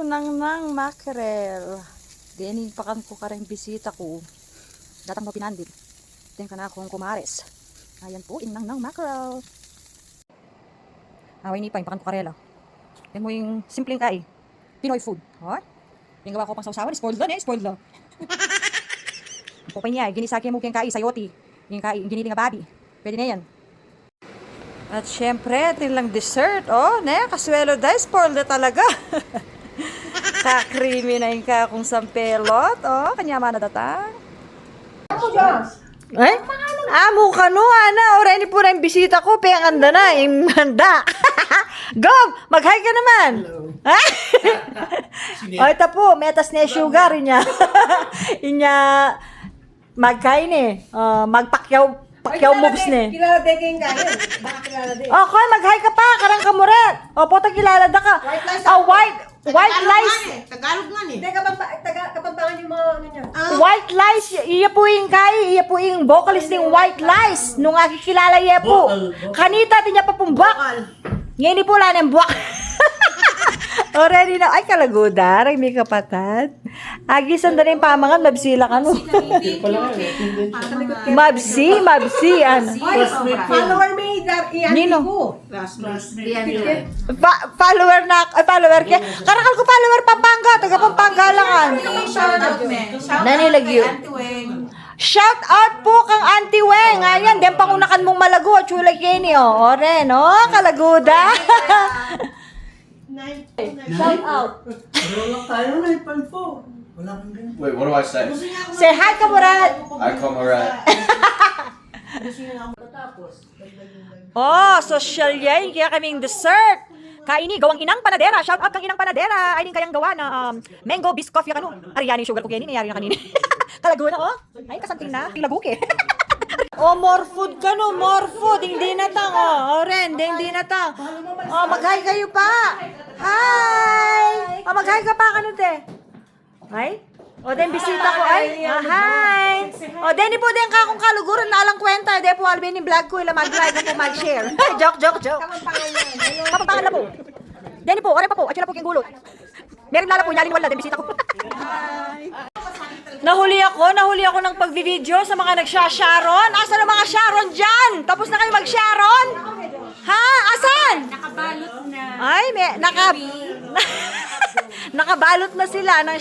nang mackerel. Dining pakan ko karang bisita ko. Datang mo pinandit. Tingnan ka na akong kumares. Ayan po, nang mackerel. Away ni pa, yung pakan ko karela. Yan mo yung simpleng kai. Pinoy food. Ha? Yung gawa ko pang sausawan, spoiled lang spoiled lang. Pupay niya, ginisaki mo kyung kai, sayoti. Yung kai, yung ginili nga babi. Pwede na yan. At syempre, atin lang dessert. Oh, ne, kasuelo dahil spoiled na talaga. Kakrimi na yung kakong sampelot. Oh, kanyama na datang. Eh? Amo ka no, ana. Already po na yung bisita ko. Payang anda na, yung handa. Gob, mag-hi ka naman. Ha? O, ito po, metas na sugar. Inya, mag-hi ni. Magpakyaw moves ni. Kilala din kayong kaya. Baka kilala din. Okay, mag-hi ka pa. Karang kamuret. O, puta kilala da ka. White lice. Tagalog nga eh. Hindi, kapampangan yung mga ano niya. White lice. Iya po yung kay. Iya po yung vocalist ng White Lice. Nung akikilala iya po. Kanita, tinya pa pong buwak. Ngayon po wala ng buwak. Already na. Ay, kalaguda. Ray, may kapatad. Agi, sandali yung pamangan. Mabsila ka no. Mabsi. Ano? Follower may Nino? ko. Follower ke. Karakal ko follower Pampanga. Taga Pampanga langan. Nanilagyo. Shout out po kang Auntie Weng. Ayan, den pangunakan mong malago. Chula kini oh. Oren, oh, kalaguda. Shout out. Wait, what do I say? Say hi, Kamurat. I come alright. Oh, social yan. Kaya kaming dessert. Kaini, gawang inang panadera. Shout out kang inang panadera. Ay, din kayang gawa na mango biscoff yung ano. Ariani sugar ko yan. Niyari na kanina. Kalago na, oh. Ay, kasanting na. Pilaguk eh. Oh, more food ka no. More food. Hindi na tang, oh. Ren, hindi na tang. Oh, mag-hi kayo pa. Hi. Oh, mag-hi ka pa. Ano, te? Hi? O, den bisita ko. Ay, hi. O, den po din ka kung kaluguran na alang kwenta. De po, albi ni vlog ko. Ila mag-like na po mag-share. Joke. Kapampangan na po. Den po, oray pa po. At yun na po yung gulot. Meron lala po, nyalin wala. Den bisita ko. Nahuli ako ng pagbi-video sa mga nagsha-sharon. Asan ang mga sharon dyan? Tapos na kayo mag-sharon? Ha? Asan? Nakabalot na. Ay, nakabalot na sila ng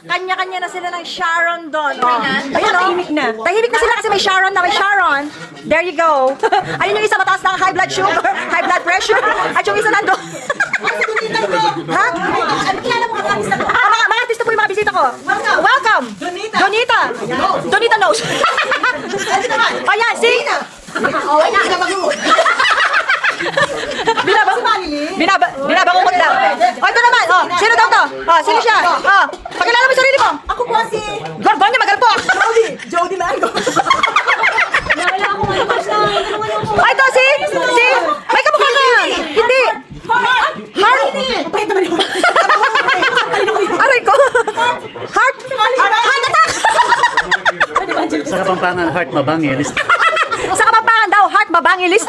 kanya-kanya na sila ng Sharon doon. Oh. Ayun, tahimik na. Tahimik na sila kasi may Sharon na may Sharon. There you go. Ayun yung isa mataas ng high blood sugar, high blood pressure. At yung isa nando. Ha? Mga artista po yung mga bisita ko. Welcome. Donita knows. Ayan, see? Binabangungot lang. O, ito naman. O, sino daw to? O, sino siya? O, pakilala mo yung sarili mo. Ako po si Gorgonya, magalpo. Jody Mango. O, ito si? May kamukha ka. Hindi. Heart? Aray ko. Heart attack. Sa Kapampangan, heart mabangil. Sa Kapampangan daw, heart mabangilist.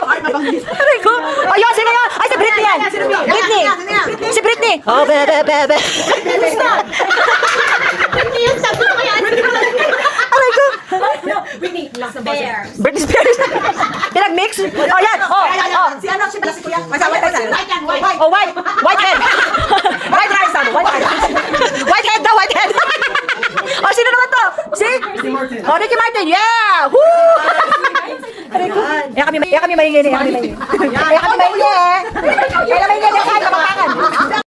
Aray ko. Ayun, sino yun? Ay, si Britney yan. Si Britney. Oh, bebe. Aray ko. Britney Spears. Britney Spears. Pinag-mix? Oh, yan. Oh. Si ano, si Blas Kuya. White. Oh, white head. White rice, white head daw, white head. Oh, sino naman to? Si? Oh, Ricky Martin. Yeah! Woo! Kaya kami maingay. Kaya kami maingay.